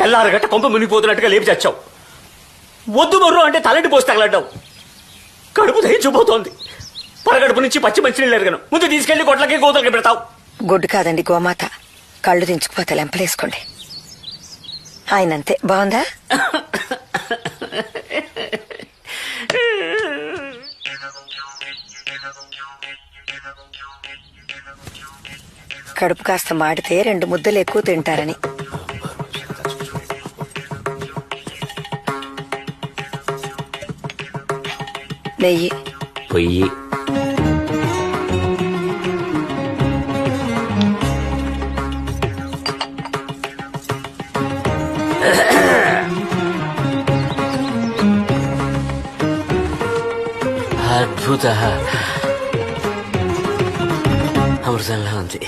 తెల్లారగట్ట కొంప మునిగిపోతున్నట్టుగా లేపి చచ్చావు. వద్దు మర్రు అంటే తలంటి పోసి తగలడ్డావు. కడుపు దహించిపోతోంది. పరగడుపు నుంచి పచ్చి మంచినీళ్ళు ఎరగను. ముందు తీసుకెళ్లి గొడ్లకి గోదలకి పెడతావు. గొడ్డు కాదండి, గోమాత. కళ్ళు దించుకుపోతే లెంపలేసుకోండి. ఆయనంతే. బాగుందా? కడుపు కాస్త మాడితే 2 ముద్దలు ఎక్కువ తింటారని. నెయ్యి, పొయ్యి, అద్భుత, అమృతంలా ఉంది.